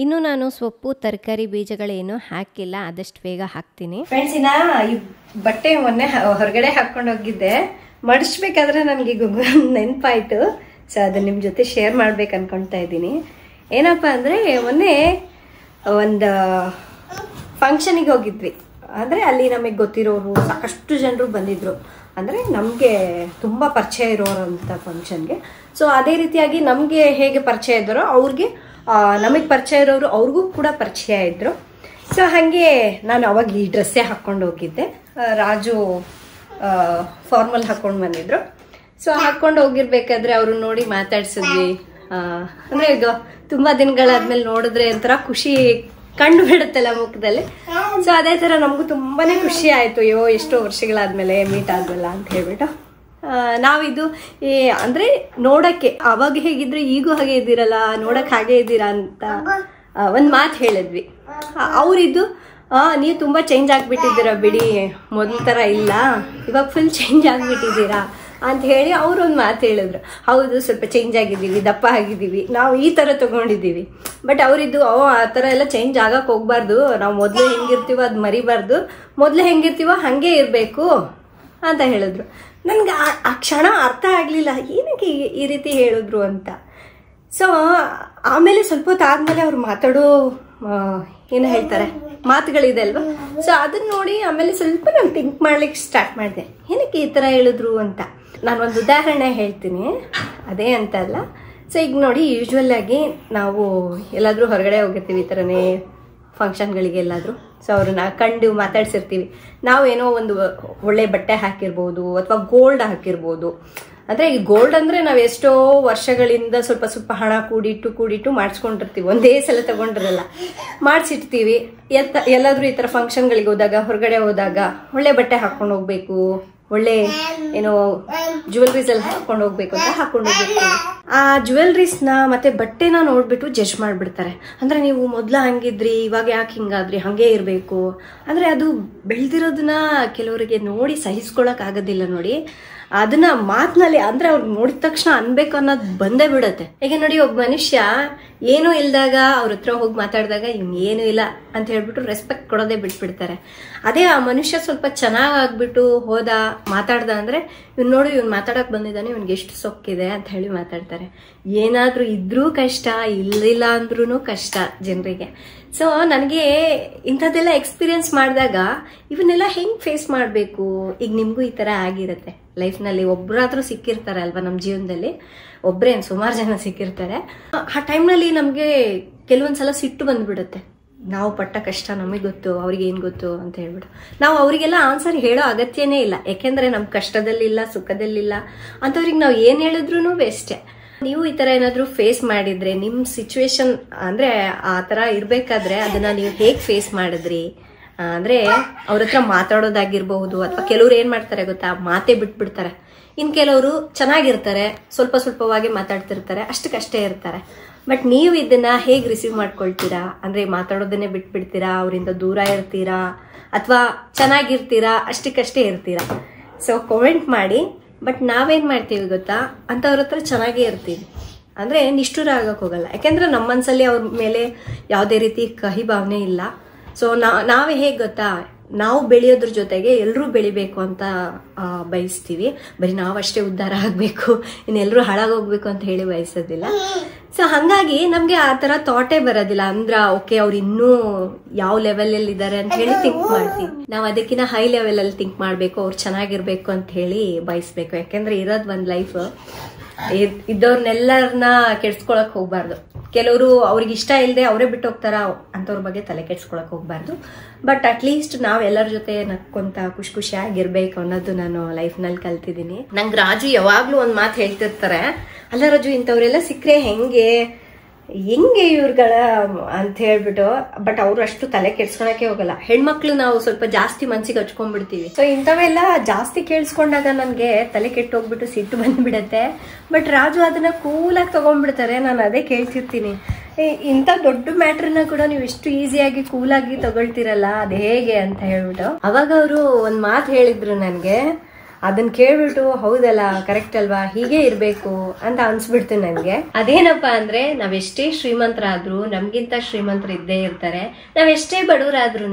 ಇನ್ನು ನಾನು ಸೊಪ್ಪು ತರಕಾರಿ ಬೀಜಗಳೇನು ಹಾಕಿಲ್ಲ, ಆದಷ್ಟು ಬೇಗ ಹಾಕ್ತೀನಿ. ಫ್ರೆಂಡ್ಸ್, ಇನ್ನ ಈ ಬಟ್ಟೆ ಮೊನ್ನೆ ಹೊರಗಡೆ ಹಾಕೊಂಡು ಹೋಗಿದ್ದೆ, ಮಡಿಸ್ಬೇಕಾದ್ರೆ ನನಗೆ ನೆನಪಾಯ್ತು. ಸೊ ಅದನ್ನ ನಿಮ್ ಜೊತೆ ಶೇರ್ ಮಾಡ್ಬೇಕು ಅನ್ಕೊಳ್ತಾ ಇದ್ದೀನಿ. ಏನಪ್ಪಾ ಅಂದ್ರೆ ಮೊನ್ನೆ ಒಂದು ಫಂಕ್ಷನಿಗೆ ಹೋಗಿದ್ವಿ. ಅಂದ್ರೆ ಅಲ್ಲಿ ನಮಗೆ ಗೊತ್ತಿರೋರು ಸಾಕಷ್ಟು ಜನರು ಬಂದಿದ್ರು. ಅಂದ್ರೆ ನಮ್ಗೆ ತುಂಬಾ ಪರಿಚಯ ಇರೋರಂತ ಫಂಕ್ಷನ್ಗೆ. ಸೊ ಅದೇ ರೀತಿಯಾಗಿ ನಮ್ಗೆ ಹೇಗೆ ಪರಿಚಯ ಇದ್ದಾರೋ ಅವ್ರಿಗೆ ನಮಗ್ ಪರಿಚಯ ಇರೋರು ಅವ್ರಿಗೂ ಕೂಡ ಪರಿಚಯ ಇದ್ರು. ಸೊ ಹಂಗೆ ನಾನು ಅವಾಗ ಈ ಡ್ರೆಸ್ಸೇ ಹಾಕೊಂಡು ಹೋಗಿದ್ದೆ. ರಾಜು ಫಾರ್ಮಲ್ ಹಾಕೊಂಡು ಬಂದಿದ್ರು. ಸೊ ಹಾಕೊಂಡು ಹೋಗಿರ್ಬೇಕಾದ್ರೆ ಅವ್ರು ನೋಡಿ ಮಾತಾಡ್ಸಿದ್ವಿ. ಅಂದ್ರೆ ಈಗ ತುಂಬಾ ದಿನಗಳಾದ್ಮೇಲೆ ನೋಡಿದ್ರೆ ಒಂಥರ ಖುಷಿ ಕಂಡು ಬಿಡುತ್ತಲ್ಲ ಮುಖದಲ್ಲಿ. ಸೊ ಅದೇ ತರ ನಮಗೂ ತುಂಬಾನೇ ಖುಷಿ ಆಯ್ತು. ಅಯ್ಯೋ, ಎಷ್ಟೋ ವರ್ಷಗಳಾದ್ಮೇಲೆ ಮೀಟ್ ಆದ್ವಲ್ಲ ಅಂತ ಹೇಳ್ಬಿಟ್ಟು ನಾವಿದು ಅಂದ್ರೆ ನೋಡಕ್ಕೆ ಅವಾಗ ಹೇಗಿದ್ರೆ ಈಗೂ ಹಾಗೆ ಇದ್ದೀರಲ್ಲ, ನೋಡಕ್ ಹಾಗೆ ಇದ್ದೀರಾ ಅಂತ ಒಂದ್ ಮಾತು ಹೇಳಿದ್ವಿ. ಅವ್ರಿದ್ದು ನೀವು ತುಂಬಾ ಚೇಂಜ್ ಆಗ್ಬಿಟ್ಟಿದ್ದೀರಾ ಬಿಡಿ, ಮೊದಲ ತರ ಇಲ್ಲ, ಇವಾಗ ಫುಲ್ ಚೇಂಜ್ ಆಗ್ಬಿಟ್ಟಿದ್ದೀರಾ ಅಂತ ಹೇಳಿ ಅವ್ರು ಒಂದು ಮಾತು ಹೇಳಿದ್ರು. ಹೌದು, ಸ್ವಲ್ಪ ಚೇಂಜ್ ಆಗಿದ್ದೀವಿ, ದಪ್ಪ ಆಗಿದ್ದೀವಿ, ನಾವು ಈ ತರ ತಗೊಂಡಿದ್ದೀವಿ. ಬಟ್ ಅವರಿದ್ದು ಆ ತರ ಎಲ್ಲ ಚೇಂಜ್ ಆಗಕ್ ಹೋಗ್ಬಾರ್ದು, ನಾವು ಮೊದ್ಲು ಹೆಂಗಿರ್ತೀವೋ ಅದ್ ಮರಿಬಾರ್ದು, ಮೊದ್ಲು ಹೆಂಗಿರ್ತೀವೋ ಹಂಗೆ ಇರ್ಬೇಕು ಅಂತ ಹೇಳಿದ್ರು. ನನ್ಗೆ ಆ ಕ್ಷಣ ಅರ್ಥ ಆಗ್ಲಿಲ್ಲ, ಏನಕ್ಕೆ ಈ ರೀತಿ ಹೇಳಿದ್ರು ಅಂತ. ಸೊ ಆಮೇಲೆ ಸ್ವಲ್ಪ ಹೊತ್ತು ಆದ್ಮೇಲೆ ಅವ್ರು ಮಾತಾಡೋ ಏನು ಹೇಳ್ತಾರೆ ಮಾತುಗಳಿದೆ ಅಲ್ವಾ. ಸೊ ಅದನ್ನ ನೋಡಿ ಆಮೇಲೆ ಸ್ವಲ್ಪ ನಾನು ಥಿಂಕ್ ಮಾಡ್ಲಿಕ್ಕೆ ಸ್ಟಾರ್ಟ್ ಮಾಡಿದೆ, ಏನಕ್ಕೆ ಈ ತರ ಹೇಳಿದ್ರು ಅಂತ. ನಾನೊಂದು ಉದಾಹರಣೆ ಹೇಳ್ತೀನಿ, ಅದೇ ಅಂತ ಅಲ್ಲ. ಸೊ ಈಗ ನೋಡಿ, ಯೂಶ್ವಲ್ ಆಗಿ ನಾವು ಎಲ್ಲಾದ್ರೂ ಹೊರಗಡೆ ಹೋಗಿರ್ತೀವಿ, ಈ ಥರನೇ ಫಂಕ್ಷನ್ಗಳಿಗೆ ಎಲ್ಲಾದರೂ. ಸೊ ಅವ್ರನ್ನ ಕಂಡು ಮಾತಾಡ್ಸಿರ್ತೀವಿ. ನಾವೇನೋ ಒಂದು ಒಳ್ಳೆ ಬಟ್ಟೆ ಹಾಕಿರ್ಬೋದು ಅಥವಾ ಗೋಲ್ಡ್ ಹಾಕಿರ್ಬೋದು. ಅಂದ್ರೆ ಈ ಗೋಲ್ಡ್ ಅಂದ್ರೆ ನಾವ್ ಎಷ್ಟೋ ವರ್ಷಗಳಿಂದ ಸ್ವಲ್ಪ ಸ್ವಲ್ಪ ಹಣ ಕೂಡಿಟ್ಟು ಮಾಡಿಸ್ಕೊಂಡಿರ್ತೀವಿ, ಒಂದೇ ಸಲ ತಗೊಂಡಿರಲ್ಲ, ಮಾಡಿಸಿರ್ತೀವಿ. ಎಲ್ಲಾದ್ರೂ ಈ ತರ ಫಂಕ್ಷನ್ಗಳಿಗೆ ಹೋದಾಗ, ಹೊರಗಡೆ ಹೋದಾಗ ಒಳ್ಳೆ ಬಟ್ಟೆ ಹಾಕೊಂಡು ಹೋಗ್ಬೇಕು, ಒಳ್ಳೆ ಏನೋ ಜ್ಯುವೆಲ್ರೀಸ್ ಎಲ್ಲ ಹಾಕೊಂಡು ಹೋಗ್ಬೇಕು ಅಂತ ಹಾಕೊಂಡು ಹೋಗ್ಬೇಕು. ಆ ಜ್ಯುವೆಲ್ರೀಸ್ ನ ಮತ್ತೆ ಬಟ್ಟೆನ ನೋಡ್ಬಿಟ್ಟು ಜಡ್ಜ್ ಮಾಡ್ಬಿಡ್ತಾರೆ. ಅಂದ್ರೆ ನೀವು ಮೊದ್ಲ ಹಂಗಿದ್ರಿ, ಇವಾಗ ಯಾಕೆ ಹಿಂಗಾದ್ರಿ, ಹಂಗೆ ಇರ್ಬೇಕು. ಅಂದ್ರೆ ಅದು ಬೆಳ್ದಿರೋದನ್ನ ಕೆಲವರಿಗೆ ನೋಡಿ ಸಹಿಸ್ಕೊಳಕ್ ಆಗೋದಿಲ್ಲ ನೋಡಿ. ಅದನ್ನ ಮಾತಿನಲ್ಲಿ ಅಂದ್ರೆ ಅವ್ರು ನೋಡಿದ ತಕ್ಷಣ ಅನ್ಬೇಕು ಅನ್ನೋದು ಬಂದೇ ಬಿಡತ್ತೆ. ಈಗ ನೋಡಿ, ಒಬ್ಬ ಮನುಷ್ಯ ಏನೂ ಇಲ್ದಾಗ ಅವ್ರ ಹತ್ರ ಹೋಗಿ ಮಾತಾಡಿದಾಗ ಇವ್ನು ಏನು ಇಲ್ಲ ಅಂತ ಹೇಳ್ಬಿಟ್ಟು ರೆಸ್ಪೆಕ್ಟ್ ಕೊಡೋದೇ ಬಿಟ್ಬಿಡ್ತಾರೆ. ಅದೇ ಆ ಮನುಷ್ಯ ಸ್ವಲ್ಪ ಚೆನ್ನಾಗಾಗ್ಬಿಟ್ಟು ಹೋದ, ಮಾತಾಡ್ದ ಅಂದ್ರೆ ಇವ್ನು ನೋಡಿ, ಇವ್ನು ಮಾತಾಡಕ್ ಬಂದಿದ್ದಾನೆ, ಇವ್ನಿಗೆ ಎಷ್ಟು ಸೊಕ್ಕಿದೆ ಅಂತ ಹೇಳಿ ಮಾತಾಡ್ತಾರೆ. ಏನಾದ್ರೂ ಇದ್ರೂ ಕಷ್ಟ, ಇಲ್ಲಿಲ್ಲ ಅಂದ್ರೂ ಕಷ್ಟ ಜನರಿಗೆ. ಸೊ ನನಗೆ ಇಂಥದ್ದೆಲ್ಲ ಎಕ್ಸ್ಪೀರಿಯನ್ಸ್ ಮಾಡಿದಾಗ ಇವನ್ನೆಲ್ಲ ಹೆಂಗ್ ಫೇಸ್ ಮಾಡಬೇಕು. ಈಗ ನಿಮ್ಗೂ ಈ ತರ ಆಗಿರತ್ತೆ ಲೈಫ್ನಲ್ಲಿ, ಒಬ್ಬರಾದ್ರೂ ಸಿಕ್ಕಿರ್ತಾರೆ ಅಲ್ವಾ ನಮ್ಮ ಜೀವನದಲ್ಲಿ, ಒಬ್ರೇನು ಸುಮಾರು ಜನ ಸಿಕ್ಕಿರ್ತಾರೆ. ಆ ಟೈಮ್ನಲ್ಲಿ ನಮ್ಗೆ ಕೆಲವೊಂದ್ಸಲ ಸಿಟ್ಟು ಬಂದ್ಬಿಡುತ್ತೆ. ನಾವು ಪಟ್ಟ ಕಷ್ಟ ನಮಗೆ ಗೊತ್ತು, ಅವ್ರಿಗೆ ಏನ್ ಗೊತ್ತು ಅಂತ ಹೇಳ್ಬಿಟ್ಟು ನಾವು ಅವರಿಗೆಲ್ಲ ಆನ್ಸರ್ ಹೇಳೋ ಅಗತ್ಯನೇ ಇಲ್ಲ. ಯಾಕೆಂದ್ರೆ ನಮ್ ಕಷ್ಟದಲ್ಲಿಲ್ಲ, ಸುಖದಲ್ಲಿಲ್ಲ ಅಂತವ್ರಿಗೆ ನಾವು ಏನ್ ಹೇಳಿದ್ರು ವೇಸ್ಟೆ. ನೀವು ಈ ತರ ಏನಾದ್ರು ಫೇಸ್ ಮಾಡಿದ್ರೆ, ನಿಮ್ ಸಿಚುವೇಶನ್ ಅಂದ್ರೆ ಆ ತರ ಇರ್ಬೇಕಾದ್ರೆ ಅದನ್ನ ನೀವು ಹೇಗ್ ಫೇಸ್ ಮಾಡಿದ್ರಿ ಅಂದರೆ ಅವ್ರ ಹತ್ರ ಮಾತಾಡೋದಾಗಿರ್ಬಹುದು, ಅಥವಾ ಕೆಲವ್ರು ಏನು ಮಾಡ್ತಾರೆ ಗೊತ್ತಾ, ಮಾತೇ ಬಿಟ್ಬಿಡ್ತಾರೆ. ಇನ್ನು ಕೆಲವರು ಚೆನ್ನಾಗಿರ್ತಾರೆ, ಸ್ವಲ್ಪ ಸ್ವಲ್ಪವಾಗಿ ಮಾತಾಡ್ತಿರ್ತಾರೆ, ಅಷ್ಟಕ್ಕಷ್ಟೇ ಇರ್ತಾರೆ. ಬಟ್ ನೀವು ಇದನ್ನ ಹೇಗೆ ರಿಸೀವ್ ಮಾಡ್ಕೊಳ್ತೀರಾ? ಅಂದರೆ ಮಾತಾಡೋದನ್ನೇ ಬಿಟ್ಬಿಡ್ತೀರಾ, ಅವರಿಂದ ದೂರ ಇರ್ತೀರಾ, ಅಥವಾ ಚೆನ್ನಾಗಿರ್ತೀರಾ, ಅಷ್ಟಕ್ಕಷ್ಟೇ ಇರ್ತೀರಾ? ಸೊ ಕಾಮೆಂಟ್ ಮಾಡಿ. ಬಟ್ ನಾವೇನು ಮಾಡ್ತೀವಿ ಗೊತ್ತಾ, ಅಂಥವ್ರ ಹತ್ರ ಚೆನ್ನಾಗೇ ಇರ್ತೀವಿ, ಅಂದರೆ ನಿಷ್ಠುರ ಆಗಕ್ಕೆ ಹೋಗಲ್ಲ. ಯಾಕೆಂದರೆ ನಮ್ಮ ಮನಸ್ಸಲ್ಲಿ ಅವ್ರ ಮೇಲೆ ಯಾವುದೇ ರೀತಿ ಕಹಿ ಭಾವನೆ ಇಲ್ಲ. ಸೊ ನಾವೇ ಹೇಗೆ ಗೊತ್ತಾ, ನಾವು ಬೆಳೆಯೋದ್ರ ಜೊತೆಗೆ ಎಲ್ಲರೂ ಬೆಳಿಬೇಕು ಅಂತ ಬಯಸ್ತೀವಿ. ಬರೀ ನಾವಷ್ಟೇ ಉದ್ಧಾರ ಆಗಬೇಕು, ಇನ್ನೆಲ್ಲರೂ ಹಾಳಾಗೋಗ್ಬೇಕು ಅಂತ ಹೇಳಿ ಬಯಸೋದಿಲ್ಲ. ಸೊ ಹಾಗಾಗಿ ನಮಗೆ ಆ ಥರ ಥಾಟೇ ಬರೋದಿಲ್ಲ. ಅಂದ್ರೆ ಓಕೆ ಅವ್ರು ಇನ್ನೂ ಯಾವ ಲೆವೆಲಲ್ಲಿ ಇದ್ದಾರೆ ಅಂತ ಹೇಳಿ ಥಿಂಕ್ ಮಾಡ್ತೀವಿ. ನಾವು ಅದಕ್ಕಿಂತ ಹೈ ಲೆವೆಲಲ್ಲಿ ಥಿಂಕ್ ಮಾಡಬೇಕು, ಅವ್ರು ಚೆನ್ನಾಗಿರ್ಬೇಕು ಅಂತ ಹೇಳಿ ಬಯಸ್ಬೇಕು. ಯಾಕೆಂದ್ರೆ ಇರೋದು ಒಂದು ಲೈಫ್, ಇದ್ದವ್ರನ್ನೆಲ್ಲರನ್ನ ಕೆಡ್ಸ್ಕೊಳಕ್ ಹೋಗ್ಬಾರ್ದು. ಕೆಲವರು ಅವ್ರಿಗೆ ಇಷ್ಟ ಇಲ್ಲದೆ ಅವರೇ ಬಿಟ್ಟು ಹೋಗ್ತಾರ, ಅಂಥವ್ರ ಬಗ್ಗೆ ತಲೆ ಕೆಡ್ಸ್ಕೊಳಕ್ ಹೋಗ್ಬಾರ್ದು. ಬಟ್ ಅಟ್ಲೀಸ್ಟ್ ನಾವ್ ಎಲ್ಲರ ಜೊತೆ ನಕ್ಕೊಂತ ಖುಷಿಯಾಗಿರ್ಬೇಕು ಅನ್ನೋದು ನಾನು ಲೈಫ್ನಲ್ಲಿ ಕಲ್ತಿದ್ದೀನಿ. ನಂಗೆ ರಾಜು ಯಾವಾಗ್ಲೂ ಒಂದ್ ಮಾತು ಹೇಳ್ತಿರ್ತಾರೆ, ಅಲ್ಲ ರಾಜು ಇಂಥವ್ರೆಲ್ಲ ಸಿಕ್ಕರೆ ಹೆಂಗೆ ಇವ್ರುಗಳ ಅಂತ ಹೇಳ್ಬಿಟ್ಟು. ಬಟ್ ಅವ್ರು ಅಷ್ಟು ತಲೆ ಕೆಡ್ಸ್ಕೊಳಕ್ಕೆ ಹೋಗಲ್ಲ. ಹೆಣ್ಮಕ್ಳು ನಾವು ಸ್ವಲ್ಪ ಜಾಸ್ತಿ ಮನ್ಸಿಗೆ ಹಚ್ಕೊಂಡ್ಬಿಡ್ತೀವಿ. ಸೊ ಇಂಥವೆಲ್ಲ ಜಾಸ್ತಿ ಕೇಳಿಸ್ಕೊಂಡಾಗ ನನ್ಗೆ ತಲೆ ಕೆಟ್ಟು ಹೋಗ್ಬಿಟ್ಟು ಸಿಟ್ಟು ಬಂದ್ಬಿಡತ್ತೆ. ಬಟ್ ರಾಜು ಅದನ್ನ ಕೂಲಾಗಿ ತಗೊಂಡ್ಬಿಡ್ತಾರೆ. ನಾನು ಅದೇ ಕೇಳ್ತಿರ್ತೀನಿ, ಇಂಥ ದೊಡ್ಡ ಮ್ಯಾಟ್ರನ್ನ ಕೂಡ ನೀವು ಎಷ್ಟು ಈಸಿಯಾಗಿ ಕೂಲಾಗಿ ತಗೊಳ್ತೀರಲ್ಲ, ಅದು ಹೇಗೆ ಅಂತ ಹೇಳ್ಬಿಟ್ಟು. ಅವಾಗ ಅವರು ಒಂದ್ ಮಾತು ಹೇಳಿದ್ರು ನನ್ಗೆ, ಅದನ್ನ ಕೇಳ್ಬಿಟ್ಟು ಹೌದಲ್ಲ, ಕರೆಕ್ಟ್ ಅಲ್ವಾ, ಹೀಗೆ ಇರ್ಬೇಕು ಅಂತ ಅನ್ಸ್ಬಿಡ್ತು ನನ್ಗೆ. ಅದೇನಪ್ಪಾ ಅಂದ್ರೆ, ನಾವೆಷ್ಟೇ ಶ್ರೀಮಂತರಾದ್ರೂ ನಮ್ಗಿಂತ ಶ್ರೀಮಂತರು ಇದ್ದೇ ಇರ್ತಾರೆ, ನಾವೆಷ್ಟೇ ಬಡವರಾದ್ರೂ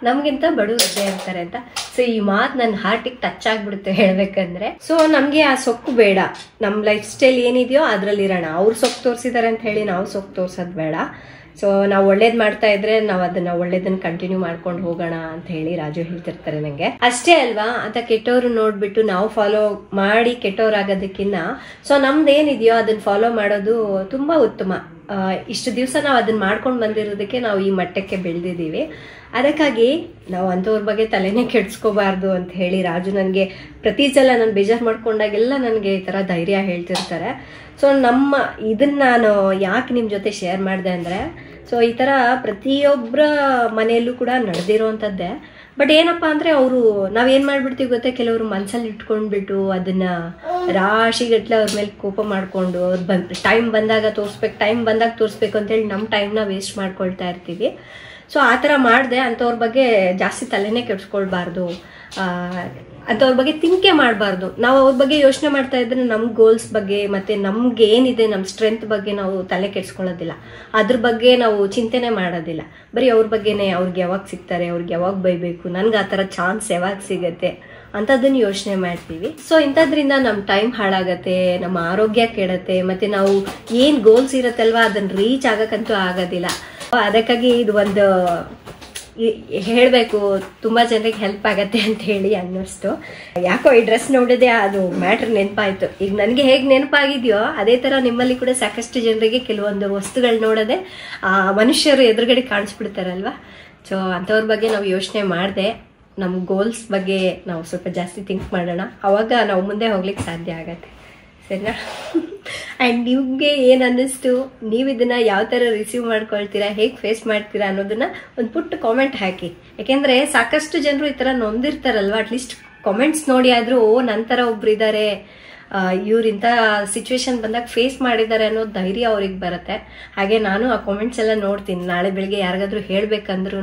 ನಮ್ಗಿಂತ ಬಡವರು ಇದ್ದೇ ಇರ್ತಾರೆ ಅಂತ. ಸೊ ಈ ಮಾತು ನನ್ನ ಹಾರ್ಟಿಗೆ ಟಚ್ ಆಗ್ಬಿಡುತ್ತೆ ಹೇಳ್ಬೇಕಂದ್ರೆ. ಸೊ ನಮ್ಗೆ ಆ ಸೊಕ್ಕು ಬೇಡ, ನಮ್ ಲೈಫ್ ಸ್ಟೈಲ್ ಏನಿದೆಯೋ ಅದ್ರಲ್ಲಿ ಇರೋಣ. ಅವ್ರು ಸೊಕ್ಕು ತೋರಿಸಿದಾರೆ ಅಂತ ಹೇಳಿ ನಾವು ಸೊಕ್ಕು ತೋರ್ಸೋದ್ ಬೇಡ. ಸೊ ನಾವು ಒಳ್ಳೇದ್ ಮಾಡ್ತಾ ಇದ್ರೆ ನಾವು ಅದನ್ನ ಒಳ್ಳೇದನ್ನ ಕಂಟಿನ್ಯೂ ಮಾಡ್ಕೊಂಡು ಹೋಗೋಣ ಅಂತ ಹೇಳಿ ರಾಜು ಹೇಳ್ತಿರ್ತಾರೆ ನಂಗೆ. ಅಷ್ಟೇ ಅಲ್ವಾ, ಅಂತ ಕೆಟ್ಟವ್ರು ನೋಡ್ಬಿಟ್ಟು ನಾವು ಫಾಲೋ ಮಾಡಿ ಕೆಟ್ಟವ್ರಾಗೋದಕ್ಕಿಂತ ಸೊ ನಮ್ದೇನಿದೆಯೋ ಅದನ್ನ ಫಾಲೋ ಮಾಡೋದು ತುಂಬಾ ಉತ್ತಮ. ಇಷ್ಟು ದಿವಸ ನಾವು ಅದನ್ನ ಮಾಡ್ಕೊಂಡು ಬಂದಿರೋದಕ್ಕೆ ನಾವು ಈ ಮಟ್ಟಕ್ಕೆ ಬೆಳೆದಿದ್ದೀವಿ. ಅದಕ್ಕಾಗಿ ನಾವು ಅಂಥವ್ರ ಬಗ್ಗೆ ತಲೆನೇ ಕೆಡ್ಸ್ಕೋಬಾರ್ದು ಅಂತ ಹೇಳಿ ರಾಜು ನನಗೆ ಪ್ರತಿ ಸಲ ನಾನು ಬೇಜಾರು ಮಾಡ್ಕೊಂಡಾಗೆಲ್ಲ ನನಗೆ ಈ ಥರ ಧೈರ್ಯ ಹೇಳ್ತಿರ್ತಾರೆ. ಸೊ ಇದನ್ನ ನಾನು ಯಾಕೆ ನಿಮ್ಮ ಜೊತೆ ಶೇರ್ ಮಾಡಿದೆ ಅಂದರೆ, ಸೊ ಈ ಥರ ಪ್ರತಿಯೊಬ್ಬರ ಮನೆಯಲ್ಲೂ ಕೂಡ ನಡೆದಿರೋವಂಥದ್ದೇ. ಬಟ್ ಏನಪ್ಪಾ ಅಂದರೆ ಅವರು ನಾವೇನು ಮಾಡ್ಬಿಡ್ತೀವಿ ಗೊತ್ತೇ, ಕೆಲವರು ಮನಸ್ಸಲ್ಲಿ ಇಟ್ಕೊಂಡ್ಬಿಟ್ಟು ಅದನ್ನ ರಾಶಿಗಟ್ಲೆ ಅವ್ರ ಮೇಲೆ ಕೋಪ ಮಾಡಿಕೊಂಡು ಅವ್ರು ಟೈಮ್ ಬಂದಾಗ ತೋರಿಸ್ಬೇಕು ಅಂತೇಳಿ ನಮ್ಮ ಟೈಮ್ನ ವೇಸ್ಟ್ ಮಾಡ್ಕೊಳ್ತಾ ಇರ್ತೀವಿ. ಸೊ ಆ ಥರ ಮಾಡಿದೆ ಅಂಥವ್ರ ಬಗ್ಗೆ ಜಾಸ್ತಿ ತಲೆನೇ ಕೆಡ್ಸ್ಕೊಳ್ಬಾರ್ದು, ಅಂಥವ್ರ ಬಗ್ಗೆ ಥಿಂಕೇ ಮಾಡಬಾರ್ದು. ನಾವು ಅವ್ರ ಬಗ್ಗೆ ಯೋಚನೆ ಮಾಡ್ತಾ ಇದ್ರೆ ನಮ್ಮ ಗೋಲ್ಸ್ ಬಗ್ಗೆ ಮತ್ತು ನಮ್ಗೆ ಏನಿದೆ ನಮ್ಮ ಸ್ಟ್ರೆಂತ್ ಬಗ್ಗೆ ನಾವು ತಲೆ ಕೆಡ್ಸ್ಕೊಳ್ಳೋದಿಲ್ಲ, ಅದ್ರ ಬಗ್ಗೆ ನಾವು ಚಿಂತೆನೆ ಮಾಡೋದಿಲ್ಲ. ಬರೀ ಅವ್ರ ಬಗ್ಗೆನೇ, ಅವ್ರಿಗೆ ಯಾವಾಗ ಸಿಗ್ತಾರೆ, ಅವ್ರಿಗೆ ಯಾವಾಗ ಬೈಬೇಕು, ನನ್ಗೆ ಆ ಥರ ಚಾನ್ಸ್ ಯಾವಾಗ ಸಿಗತ್ತೆ ಅಂಥದ್ದನ್ನು ಯೋಚನೆ ಮಾಡ್ತೀವಿ. ಸೊ ಇಂಥದ್ರಿಂದ ನಮ್ಮ ಟೈಮ್ ಹಾಳಾಗತ್ತೆ, ನಮ್ಮ ಆರೋಗ್ಯ ಕೆಡತ್ತೆ, ಮತ್ತು ನಾವು ಏನು ಗೋಲ್ಸ್ ಇರತ್ತಲ್ವ ಅದನ್ನು ರೀಚ್ ಆಗಕ್ಕಂತೂ ಆಗೋದಿಲ್ಲ. ಅದಕ್ಕಾಗಿ ಇದು ಒಂದು ಹೇಳಬೇಕು, ತುಂಬ ಜನರಿಗೆ ಹೆಲ್ಪ್ ಆಗತ್ತೆ ಅಂತ ಹೇಳಿ ಅನ್ನಿಸ್ತು. ಯಾಕೋ ಈ ಡ್ರೆಸ್ ನೋಡಿದೆ ಅದು ಮ್ಯಾಟ್ರ್ ನೆನಪಾಯಿತು. ಈಗ ನನಗೆ ಹೇಗೆ ನೆನಪಾಗಿದೆಯೋ ಅದೇ ಥರ ನಿಮ್ಮಲ್ಲಿ ಕೂಡ ಸಾಕಷ್ಟು ಜನರಿಗೆ ಕೆಲವೊಂದು ವಸ್ತುಗಳು ನೋಡೋದೆ ಮನುಷ್ಯರು ಎದುರುಗಡೆ ಕಾಣಿಸ್ಬಿಡ್ತಾರಲ್ವ. ಸೊ ಅಂಥವ್ರ ಬಗ್ಗೆ ನಾವು ಯೋಚನೆ ಮಾಡಿದೆ, ನಮ್ಮ ಗೋಲ್ಸ್ ಬಗ್ಗೆ ನಾವು ಸ್ವಲ್ಪ ಜಾಸ್ತಿ ಥಿಂಕ್ ಮಾಡೋಣ, ಆವಾಗ ನಾವು ಮುಂದೆ ಹೋಗ್ಲಿಕ್ಕೆ ಸಾಧ್ಯ ಆಗತ್ತೆ. ಸರಿನಾ? ಆ್ಯಂಡ್ ನಿಮಗೆ ಏನು ಅನ್ನಿಸ್ತು, ನೀವು ಇದನ್ನು ಯಾವ ಥರ ರಿಸೀವ್ ಮಾಡ್ಕೊಳ್ತೀರಾ, ಹೇಗೆ ಫೇಸ್ ಮಾಡ್ತೀರಾ ಅನ್ನೋದನ್ನ ಒಂದು ಪುಟ್ಟ ಕಾಮೆಂಟ್ ಹಾಕಿ. ಯಾಕೆಂದರೆ ಸಾಕಷ್ಟು ಜನರು ಈ ಥರ ನೊಂದಿರ್ತಾರಲ್ವ, ಅಟ್ಲೀಸ್ಟ್ ಕಾಮೆಂಟ್ಸ್ ನೋಡಿ ಆದರೂ ನಂತರ ಒಬ್ರು ಇದ್ದಾರೆ, ಇವ್ರಿಂಥ ಸಿಚುವೇಶನ್ ಬಂದಾಗ ಫೇಸ್ ಮಾಡಿದ್ದಾರೆ ಅನ್ನೋ ಧೈರ್ಯ ಅವ್ರಿಗೆ ಬರುತ್ತೆ. ಹಾಗೆ ನಾನು ಆ ಕಾಮೆಂಟ್ಸ್ ಎಲ್ಲ ನೋಡ್ತೀನಿ. ನಾಳೆ ಬೆಳಿಗ್ಗೆ ಯಾರಿಗಾದ್ರೂ ಹೇಳ್ಬೇಕಂದ್ರೂ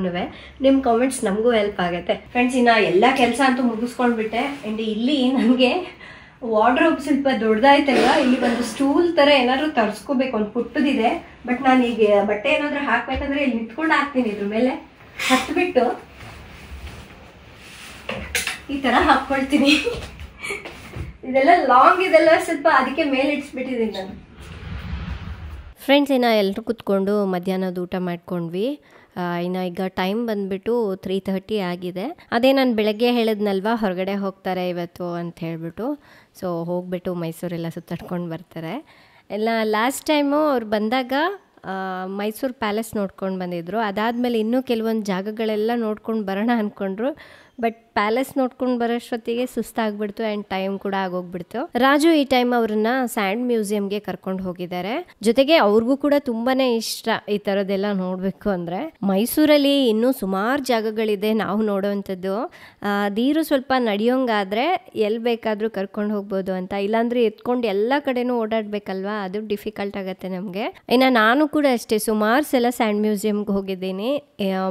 ನಿಮ್ಮ ಕಾಮೆಂಟ್ಸ್ ನಮಗೂ ಹೆಲ್ಪ್ ಆಗುತ್ತೆ. ಫ್ರೆಂಡ್ಸ್, ಇನ್ನು ಎಲ್ಲ ಕೆಲಸ ಅಂತೂ ಮುಗಿಸ್ಕೊಂಡ್ಬಿಟ್ಟೆ. ಆ್ಯಂಡ್ ಇಲ್ಲಿ ನನಗೆ ವಾರ್ಡ್ರೋಬ್ ಸ್ವಲ್ಪ ದೊಡ್ಡದಾಯ್ತಲ್ವ, ಇಲ್ಲಿ ಒಂದು ಸ್ಟೂಲ್ ಥರ ಏನಾದ್ರು ತರಿಸ್ಕೋಬೇಕು, ಒಂದು ಪುಟ್ಟದಿದೆ. ಬಟ್ ನಾನು ಈಗ ಬಟ್ಟೆ ಏನಾದರೂ ಹಾಕ್ಬೇಕಂದ್ರೆ ಇಲ್ಲಿ ನಿಂತ್ಕೊಂಡು ಹಾಕ್ತೀನಿ, ಇದ್ರ ಮೇಲೆ ಹತ್ಬಿಟ್ಟು ಈ ಥರ ಹಾಕ್ಕೊಳ್ತೀನಿ. ಇದೆಲ್ಲ ಲಾಂಗ್ ಇದೆಲ್ಲ ಸ್ವಲ್ಪ ಅದಕ್ಕೆ ಮೇಲೆ ಇಡ್ಸ್ಬಿಟ್ಟಿದ್ದೀನಿ ನಾನು. ಫ್ರೆಂಡ್ಸ್, ಇನ್ನು ಎಲ್ಲರೂ ಕೂತ್ಕೊಂಡು ಮಧ್ಯಾಹ್ನದ ಊಟ ಮಾಡ್ಕೊಂಡ್ವಿ. ಇನ್ನು ಈಗ ಟೈಮ್ ಬಂದುಬಿಟ್ಟು 3:30 ಆಗಿದೆ. ಅದೇ ನಾನು ಬೆಳಗ್ಗೆ ಹೇಳಿದ್ನಲ್ವ ಹೊರಗಡೆ ಹೋಗ್ತಾರೆ ಇವತ್ತು ಅಂತ ಹೇಳಿಬಿಟ್ಟು. ಸೊ ಹೋಗ್ಬಿಟ್ಟು ಮೈಸೂರೆಲ್ಲ ಸುತ್ತಾಡ್ಕೊಂಡು ಬರ್ತಾರೆ. ಎಲ್ಲ ಲಾಸ್ಟ್ ಟೈಮು ಅವ್ರು ಬಂದಾಗ ಮೈಸೂರು ಪ್ಯಾಲೇಸ್ ನೋಡ್ಕೊಂಡು ಬಂದಿದ್ರು. ಅದಾದಮೇಲೆ ಇನ್ನೂ ಕೆಲವೊಂದು ಜಾಗಗಳೆಲ್ಲ ನೋಡ್ಕೊಂಡು ಬರೋಣ ಅಂದ್ಕೊಂಡ್ರು. ಬಟ್ ಪ್ಯಾಲೇಸ್ ನೋಡ್ಕೊಂಡು ಬರೋಷ್ಟೊತ್ತಿಗೆ ಸುಸ್ತಾಗ್ಬಿಡ್ತು ಆ್ಯಂಡ್ ಟೈಮ್ ಕೂಡ ಆಗೋಗ್ಬಿಡ್ತು. ರಾಜು ಈ ಟೈಮ್ ಅವ್ರನ್ನ ಸ್ಯಾಂಡ್ ಮ್ಯೂಸಿಯಂಗೆ ಕರ್ಕೊಂಡು ಹೋಗಿದ್ದಾರೆ. ಜೊತೆಗೆ ಅವ್ರಿಗೂ ಕೂಡ ತುಂಬಾನೇ ಇಷ್ಟ ಈ ಥರದ್ದೆಲ್ಲ ನೋಡಬೇಕು ಅಂದರೆ. ಮೈಸೂರಲ್ಲಿ ಇನ್ನೂ ಸುಮಾರು ಜಾಗಗಳಿದೆ ನಾವು ನೋಡೋವಂಥದ್ದು. ದೀರು ಸ್ವಲ್ಪ ನಡೆಯೋಂಗಾದರೆ ಎಲ್ಲಿ ಬೇಕಾದರೂ ಕರ್ಕೊಂಡು ಹೋಗ್ಬೋದು ಅಂತ, ಇಲ್ಲಾಂದರೆ ಎತ್ಕೊಂಡು ಎಲ್ಲ ಕಡೆನೂ ಓಡಾಡಬೇಕಲ್ವಾ, ಅದು ಡಿಫಿಕಲ್ಟ್ ಆಗುತ್ತೆ ನಮಗೆ. ಇನ್ನು ನಾನು ಕೂಡ ಅಷ್ಟೇ ಸುಮಾರು ಸಲ ಸ್ಯಾಂಡ್ ಮ್ಯೂಸಿಯಮ್ಗೆ ಹೋಗಿದ್ದೀನಿ.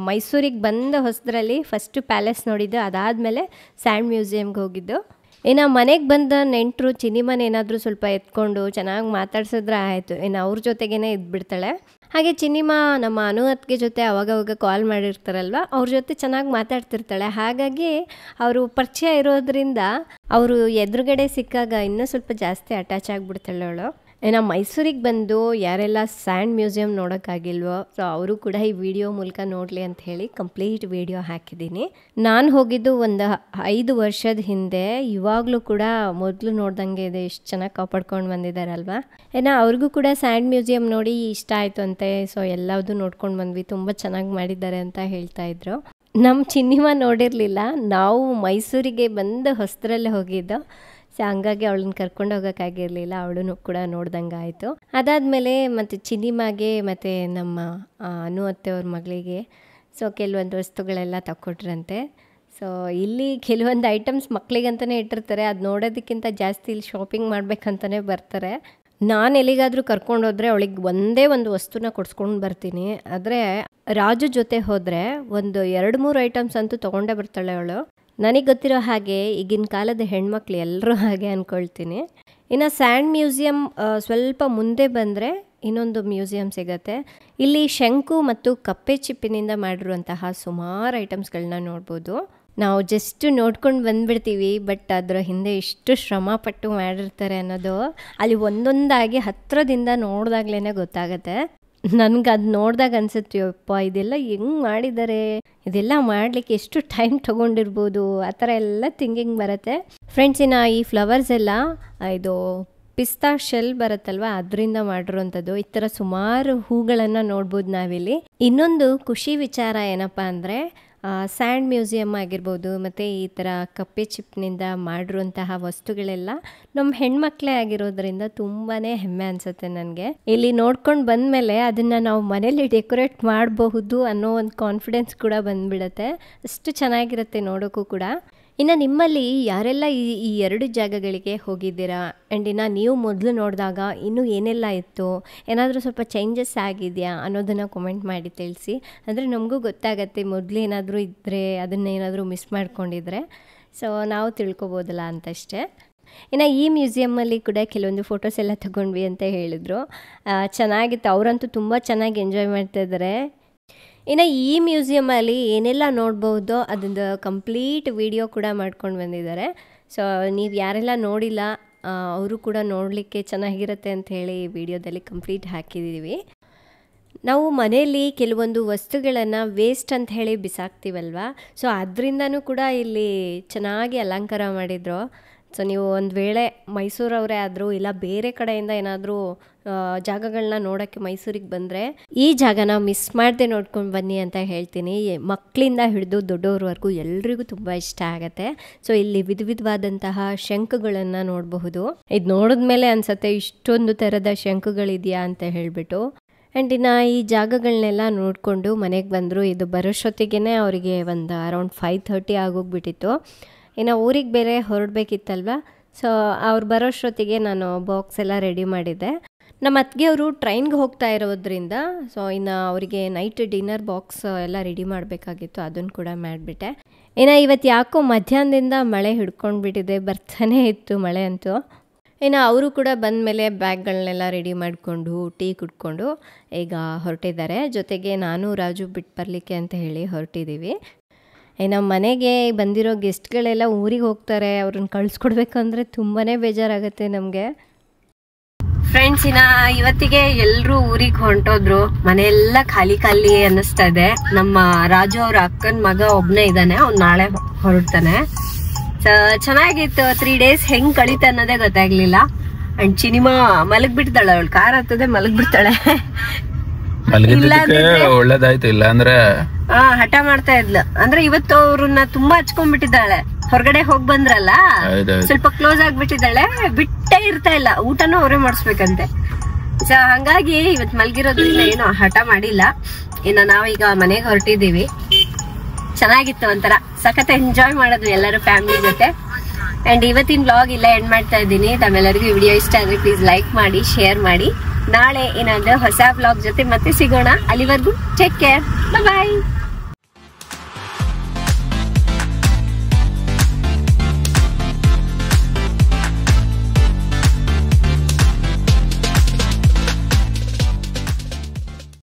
ಮೈಸೂರಿಗೆ ಬಂದ ಹೊಸದ್ರಲ್ಲಿ ಫಸ್ಟ್ ಪ್ಯಾಲೇಸ್ ನೋಡಿದ್ದು, ಅದಾದಮೇಲೆ ಸ್ಯಾಂಡ್ ಮ್ಯೂಸಿಯಮ್ಗೆ ಹೋಗಿದ್ದು. ಇನ್ನು ಮನೆಗೆ ಬಂದ ನೆಂಟರು ಚಿನಿಮನ್ ಏನಾದರೂ ಸ್ವಲ್ಪ ಎತ್ಕೊಂಡು ಚೆನ್ನಾಗಿ ಮಾತಾಡ್ಸಿದ್ರೆ ಆಯಿತು, ಇನ್ನು ಅವ್ರ ಜೊತೆಗೇ ಇದ್ಬಿಡ್ತಾಳೆ. ಹಾಗೆ ಚಿನಿಮಾ ನಮ್ಮ ಅನುವತ್ಗೆ ಜೊತೆ ಅವಾಗವಾಗ ಕಾಲ್ ಮಾಡಿರ್ತಾರಲ್ವ, ಅವ್ರ ಜೊತೆ ಚೆನ್ನಾಗಿ ಮಾತಾಡ್ತಿರ್ತಾಳೆ. ಹಾಗಾಗಿ ಅವರು ಪರಿಚಯ ಇರೋದ್ರಿಂದ ಅವರು ಎದುರುಗಡೆ ಸಿಕ್ಕಾಗ ಇನ್ನೂ ಸ್ವಲ್ಪ ಜಾಸ್ತಿ ಅಟ್ಯಾಚ್ ಆಗಿಬಿಡ್ತಾಳೆ ಅವಳು. ಇನ್ನು ಮೈಸೂರಿಗೆ ಬಂದು ಯಾರೆಲ್ಲ ಸ್ಯಾಂಡ್ ಮ್ಯೂಸಿಯಂ ನೋಡೋಕ್ಕಾಗಿಲ್ವೋ ಸೊ ಅವರು ಕೂಡ ಈ ವಿಡಿಯೋ ಮೂಲಕ ನೋಡಲಿ ಅಂತ ಹೇಳಿ ಕಂಪ್ಲೀಟ್ ವಿಡಿಯೋ ಹಾಕಿದ್ದೀನಿ. ನಾನು ಹೋಗಿದ್ದು ಒಂದು 5 ವರ್ಷದ ಹಿಂದೆ, ಇವಾಗಲೂ ಕೂಡ ಮೊದಲು ನೋಡ್ದಂಗೆ ಇದೆ, ಎಷ್ಟು ಚೆನ್ನಾಗಿ ಕಾಪಾಡ್ಕೊಂಡು ಬಂದಿದ್ದಾರಲ್ವ. ಇನ್ನು ಅವ್ರಿಗೂ ಕೂಡ ಸ್ಯಾಂಡ್ ಮ್ಯೂಸಿಯಂ ನೋಡಿ ಇಷ್ಟ ಆಯಿತು ಅಂತೆ. ಸೊ ಎಲ್ಲದೂ ನೋಡ್ಕೊಂಡು ಬಂದ್ವಿ, ತುಂಬ ಚೆನ್ನಾಗಿ ಮಾಡಿದ್ದಾರೆ ಅಂತ ಹೇಳ್ತಾ ಇದ್ರು. ನಮ್ಮ ಚಿನ್ನಿಮ ನೋಡಿರಲಿಲ್ಲ, ನಾವು ಮೈಸೂರಿಗೆ ಬಂದ ಹೊಸದ್ರಲ್ಲೇ ಹೋಗಿದ್ದು. ಸೊ ಹಂಗಾಗಿ ಅವಳನ್ನ ಕರ್ಕೊಂಡು ಹೋಗೋಕ್ಕಾಗಿರಲಿಲ್ಲ, ಅವಳನ್ನು ಕೂಡ ನೋಡ್ದಂಗೆ ಆಯಿತು. ಅದಾದಮೇಲೆ ಮತ್ತು ಚಿನ್ನಿಮಾಗೆ ಮತ್ತು ನಮ್ಮ ಅನು ಅತ್ತೆಯವ್ರ ಮಗಳಿಗೆ ಸೊ ಕೆಲವೊಂದು ವಸ್ತುಗಳೆಲ್ಲ ತಕ್ಕೊಟ್ರಂತೆ. ಸೊ ಇಲ್ಲಿ ಕೆಲವೊಂದು ಐಟಮ್ಸ್ ಮಕ್ಕಳಿಗಂತಲೇ ಇಟ್ಟಿರ್ತಾರೆ, ಅದು ನೋಡೋದಕ್ಕಿಂತ ಜಾಸ್ತಿ ಇಲ್ಲಿ ಶಾಪಿಂಗ್ ಮಾಡಬೇಕಂತಲೇ ಬರ್ತಾರೆ. ನಾನು ಎಲ್ಲಿಗಾದರೂ ಕರ್ಕೊಂಡೋದ್ರೆ ಅವಳಿಗೆ ಒಂದೇ ಒಂದು ವಸ್ತುನ ಕೊಡ್ಸ್ಕೊಂಡು ಬರ್ತೀನಿ. ಆದರೆ ರಾಜು ಜೊತೆ ಹೋದರೆ ಒಂದು 2-3 ಐಟಮ್ಸ್ ಅಂತೂ ತೊಗೊಂಡೇ ಬರ್ತಾಳೆ ಅವಳು. ನನಗೆ ಗೊತ್ತಿರೋ ಹಾಗೆ ಈಗಿನ ಕಾಲದ ಹೆಣ್ಮಕ್ಳು ಎಲ್ಲರೂ ಹಾಗೆ ಅಂದ್ಕೊಳ್ತೀನಿ. ಇನ್ನು ಸ್ಯಾಂಡ್ ಮ್ಯೂಸಿಯಂ ಸ್ವಲ್ಪ ಮುಂದೆ ಬಂದರೆ ಇನ್ನೊಂದು ಮ್ಯೂಸಿಯಂ ಸಿಗುತ್ತೆ. ಇಲ್ಲಿ ಶಂಕು ಮತ್ತು ಕಪ್ಪೆ ಚಿಪ್ಪಿನಿಂದ ಮಾಡಿರುವಂತಹ ಸುಮಾರು ಐಟಮ್ಸ್ಗಳನ್ನ ನೋಡ್ಬೋದು. ನಾವು ಜಸ್ಟ್ ನೋಡ್ಕೊಂಡು ಬಂದುಬಿಡ್ತೀವಿ, ಬಟ್ ಅದರ ಹಿಂದೆ ಎಷ್ಟು ಶ್ರಮಪಟ್ಟು ಮಾಡಿರ್ತಾರೆ ಅನ್ನೋದು ಅಲ್ಲಿ ಒಂದೊಂದಾಗಿ ಹತ್ತಿರದಿಂದ ನೋಡಿದಾಗ್ಲೇ ಗೊತ್ತಾಗುತ್ತೆ. ನನಗೆ ಅದು ನೋಡಿದಾಗ ಅನಿಸುತ್ತೆ, ಯಪ್ಪ ಇದೆಲ್ಲ ಹೆಂಗೆ ಮಾಡಿದ್ದಾರೆ, ಇದೆಲ್ಲ ಮಾಡಲಿಕ್ಕೆ ಎಷ್ಟು ಟೈಮ್ ತೊಗೊಂಡಿರ್ಬೋದು, ಆ ಥರ ಎಲ್ಲ ಥಿಂಕಿಂಗ್ ಬರುತ್ತೆ. ಫ್ರೆಂಡ್ಸ್, ಇನ್ನು ಈ ಫ್ಲವರ್ಸ್ ಎಲ್ಲ ಇದು ಪಿಸ್ತಾ ಶೆಲ್ ಬರುತ್ತಲ್ವ, ಅದರಿಂದ ಮಾಡಿರೋಂಥದ್ದು. ಈ ಥರ ಸುಮಾರು ಹೂಗಳನ್ನು ನೋಡ್ಬೋದು ನಾವಿಲ್ಲಿ. ಇನ್ನೊಂದು ಖುಷಿ ವಿಚಾರ ಏನಪ್ಪ ಅಂದರೆ ಸ್ಯಾಂಡ್ ಮ್ಯೂಸಿಯಮ್ ಆಗಿರ್ಬೋದು ಮತ್ತು ಈ ಥರ ಕಪ್ಪೆ ಚಿಪ್ನಿಂದ ಮಾಡಿರುವಂತಹ ವಸ್ತುಗಳೆಲ್ಲ ನಮ್ಮ ಹೆಣ್ಮಕ್ಳೇ ಆಗಿರೋದ್ರಿಂದ ತುಂಬಾ ಹೆಮ್ಮೆ ಅನಿಸುತ್ತೆ ನನಗೆ. ಇಲ್ಲಿ ನೋಡ್ಕೊಂಡು ಬಂದಮೇಲೆ ಅದನ್ನು ನಾವು ಮನೇಲಿ ಡೆಕೋರೇಟ್ ಮಾಡಬಹುದು ಅನ್ನೋ ಒಂದು ಕಾನ್ಫಿಡೆನ್ಸ್ ಕೂಡ ಬಂದುಬಿಡುತ್ತೆ. ಅಷ್ಟು ಚೆನ್ನಾಗಿರುತ್ತೆ ನೋಡೋಕ್ಕೂ ಕೂಡ. ಇನ್ನು ನಿಮ್ಮಲ್ಲಿ ಯಾರೆಲ್ಲ ಈ 2 ಜಾಗಗಳಿಗೆ ಹೋಗಿದ್ದೀರಾ ಆ್ಯಂಡ್ ಇನ್ನು ನೀವು ಮೊದಲು ನೋಡಿದಾಗ ಇನ್ನೂ ಏನೆಲ್ಲ ಇತ್ತು, ಏನಾದರೂ ಸ್ವಲ್ಪ ಚೇಂಜಸ್ ಆಗಿದೆಯಾ ಅನ್ನೋದನ್ನು ಕಮೆಂಟ್ ಮಾಡಿ ತಿಳಿಸಿ. ಅಂದರೆ ನಮಗೂ ಗೊತ್ತಾಗತ್ತೆ ಮೊದಲು ಏನಾದರೂ ಇದ್ದರೆ ಅದನ್ನೇನಾದರೂ ಮಿಸ್ ಮಾಡ್ಕೊಂಡಿದ್ರೆ ಸೊ ನಾವು ತಿಳ್ಕೊಬೋದಲ್ಲ ಅಂತಷ್ಟೇ. ಇನ್ನು ಈ ಮ್ಯೂಸಿಯಮ್ಮಲ್ಲಿ ಕೂಡ ಕೆಲವೊಂದು ಫೋಟೋಸ್ ಎಲ್ಲ ತಗೊಂಡ್ವಿ ಅಂತ ಹೇಳಿದರು. ಚೆನ್ನಾಗಿತ್ತು, ಅವರಂತೂ ತುಂಬ ಚೆನ್ನಾಗಿ ಎಂಜಾಯ್ ಮಾಡ್ತಾಯಿದ್ದಾರೆ. ಇನ್ನು ಈ ಮ್ಯೂಸಿಯಮಲ್ಲಿ ಏನೆಲ್ಲ ನೋಡ್ಬೋದು ಅದೊಂದು ಕಂಪ್ಲೀಟ್ ವಿಡಿಯೋ ಕೂಡ ಮಾಡ್ಕೊಂಡು ಬಂದಿದ್ದಾರೆ. ಸೊ ನೀವು ಯಾರೆಲ್ಲ ನೋಡಿಲ್ಲ ಅವರು ಕೂಡ ನೋಡಲಿಕ್ಕೆ ಚೆನ್ನಾಗಿರುತ್ತೆ ಅಂತ ಹೇಳಿ ಈ ವಿಡಿಯೋದಲ್ಲಿ ಕಂಪ್ಲೀಟ್ ಹಾಕಿದ್ದೀವಿ. ನಾವು ಮನೆಯಲ್ಲಿ ಕೆಲವೊಂದು ವಸ್ತುಗಳನ್ನು ವೇಸ್ಟ್ ಅಂತ ಹೇಳಿ ಬಿಸಾಕ್ತೀವಲ್ವ, ಸೊ ಅದರಿಂದನೂ ಕೂಡ ಇಲ್ಲಿ ಚೆನ್ನಾಗಿ ಅಲಂಕಾರ ಮಾಡಿದರು. ಸೊ ನೀವು ಒಂದು ವೇಳೆ ಮೈಸೂರವರೇ ಆದರೂ ಇಲ್ಲ ಬೇರೆ ಕಡೆಯಿಂದ ಏನಾದರೂ ಜಾಗಗಳನ್ನ ನೋಡೋಕ್ಕೆ ಮೈಸೂರಿಗೆ ಬಂದರೆ ಈ ಜಾಗನ ಮಿಸ್ ಮಾಡದೆ ನೋಡ್ಕೊಂಡು ಬನ್ನಿ ಅಂತ ಹೇಳ್ತೀನಿ. ಮಕ್ಕಳಿಂದ ಹಿಡಿದು ದೊಡ್ಡವ್ರವರೆಗೂ ಎಲ್ರಿಗೂ ತುಂಬ ಇಷ್ಟ ಆಗುತ್ತೆ. ಸೊ ಇಲ್ಲಿ ವಿಧವಾದಂತಹ ಶಂಖುಗಳನ್ನು ನೋಡಬಹುದು. ಇದು ನೋಡಿದ್ಮೇಲೆ ಅನಿಸುತ್ತೆ ಇಷ್ಟೊಂದು ಥರದ ಶಂಖುಗಳಿದೆಯಾ ಅಂತ ಹೇಳಿಬಿಟ್ಟು. ಆ್ಯಂಡ್ ಇನ್ನು ಈ ಜಾಗಗಳನ್ನೆಲ್ಲ ನೋಡಿಕೊಂಡು ಮನೆಗೆ ಬಂದರು. ಇದು ಬರೋಷ್ಟೊತ್ತಿಗೆ ಅವರಿಗೆ ಒಂದು ಅರೌಂಡ್ 5:30 ಆಗೋಗ್ಬಿಟ್ಟಿತ್ತು. ಇನ್ನು ಊರಿಗೆ ಬೇರೆ ಹೊರಡಬೇಕಿತ್ತಲ್ವ, ಸೊ ಅವ್ರು ಬರೋಷ್ಟೊತ್ತಿಗೆ ನಾನು ಬಾಕ್ಸ್ ಎಲ್ಲ ರೆಡಿ ಮಾಡಿದ್ದೆ. ನಮ್ಮ ಅತ್ತಿಗೆಯವರು ಟ್ರೈನ್ಗೆ ಹೋಗ್ತಾ ಇರೋದ್ರಿಂದ ಸೊ ಇನ್ನು ಅವರಿಗೆ ನೈಟ್ ಡಿನ್ನರ್ ಬಾಕ್ಸ್ ಎಲ್ಲ ರೆಡಿ ಮಾಡಬೇಕಾಗಿತ್ತು, ಅದನ್ನು ಕೂಡ ಮಾಡಿಬಿಟ್ಟೆ. ಇನ್ನು ಇವತ್ತು ಯಾಕೋ ಮಧ್ಯಾಹ್ನದಿಂದ ಮಳೆ ಹಿಡ್ಕೊಂಡ್ಬಿಟ್ಟಿದೆ, ಬರ್ತಾನೆ ಇತ್ತು ಮಳೆ ಅಂತೂ. ಇನ್ನು ಅವರು ಕೂಡ ಬಂದ ಮೇಲೆ ಬ್ಯಾಗ್ಗಳನ್ನೆಲ್ಲ ರೆಡಿ ಮಾಡಿಕೊಂಡು ಟೀ ಕುಡ್ಕೊಂಡು ಈಗ ಹೊರಟಿದ್ದಾರೆ. ಜೊತೆಗೆ ನಾನು ರಾಜು ಬಿಟ್ಟು ಬರಲಿಕ್ಕೆ ಅಂತ ಹೇಳಿ ಹೊರಟಿದ್ದೀವಿ. ನಮ್ಮ ಮನೆಗೆ ಬಂದಿರೋ ಗೆಸ್ಟ್ಗಳೆಲ್ಲ ಊರಿಗೆ ಹೋಗ್ತಾರೆ, ಅವ್ರನ್ನ ಕಳಿಸ್ಕೊಡ್ಬೇಕಂದ್ರೆ ತುಂಬಾ ಬೇಜಾರಾಗುತ್ತೆ ನಮಗೆ. ಫ್ರೆಂಡ್ಸ್, ಇವತ್ತಿಗೆ ಎಲ್ಲರೂ ಊರಿಗೆ ಹೊಂಟೋದ್ರು, ಮನೆಯೆಲ್ಲ ಖಾಲಿ ಖಾಲಿ ಅನ್ನಿಸ್ತಾ ಇದೆ. ನಮ್ಮ ರಾಜು ಅವ್ರ ಅಕ್ಕನ ಮಗ ಒಬ್ಬನೇ ಇದ್ದಾನೆ, ಅವ್ನು ನಾಳೆ ಹೊರಡ್ತಾನೆ. ಚೆನ್ನಾಗಿತ್ತು 3 days ಹೆಂಗ್ ಕಳೀತ ಅನ್ನೋದೇ ಗೊತ್ತಾಗ್ಲಿಲ್ಲ. ಅಂಡ್ ಚಿನಿಮಾ ಮಲಗ್ಬಿಡ್ತಾಳೆ, ಅವಳು ಕಾರ್ ಹತ್ತದೆ ಮಲಗ್ಬಿಡ್ತಾಳೆ. ಮಲಗಿದ್ದಕ್ಕೆ ಒಳ್ಳೇದಾಯ್ತು, ಇಲ್ಲ ಅಂದ್ರೆ ಹಠ ಮಾಡ್ತಾ ಇದ್ಲು. ಅಂದ್ರೆ ಇವತ್ತು ಅವ್ರನ್ನ ತುಂಬಾ ಹಚ್ಕೊಂಡ್ಬಿಟ್ಟಿದ್ದಾಳೆ. ಹೊರಗಡೆ ಹೋಗ್ ಬಂದ್ರಲ್ಲ, ಸ್ವಲ್ಪ ಕ್ಲೋಸ್ ಆಗ್ಬಿಟ್ಟಿದ್ದಾಳೆ. ಬಿಟ್ಟೇ ಇರ್ತಾ ಇಲ್ಲ, ಊಟನೂ ಅವರೇ ಮಾಡಿಸ್ಬೇಕಂತೆ. ಸೊ ಹಂಗಾಗಿ ಇವತ್ ಮಲ್ಗಿರೋದ್ರಿಂದ ಏನು ಹಠ ಮಾಡಿಲ್ಲ. ಇನ್ನು ನಾವೀಗ ಮನೆಗೆ ಹೊರಟಿದೀವಿ. ಚೆನ್ನಾಗಿತ್ತು, ಒಂಥರ ಸಖತ್ ಎಂಜಾಯ್ ಮಾಡಿದ್ವಿ ಎಲ್ಲರೂ ಫ್ಯಾಮಿಲಿ ಜೊತೆ. ಅಂಡ್ ಇವತ್ತಿನ ವ್ಲಾಗ್ ಇಲ್ಲ ಎಂಡ್ ಮಾಡ್ತಾ ಇದ್ದೀನಿ. ತಮ್ಮೆಲ್ಲರಿಗೂ ವಿಡಿಯೋ ಇಷ್ಟ ಆದ್ರೆ ಪ್ಲೀಸ್ ಲೈಕ್ ಮಾಡಿ, ಶೇರ್ ಮಾಡಿ. ನಾಳೆ ಇನ್ನೊಂದು ಹೊಸ ವ್ಲಾಗ್ ಜೊತೆ ಮತ್ತೆ ಸಿಗೋಣ. ಅಲ್ಲಿವರೆಗೂ ಟೇಕ್ ಕೇರ್, ಬಾಯ್.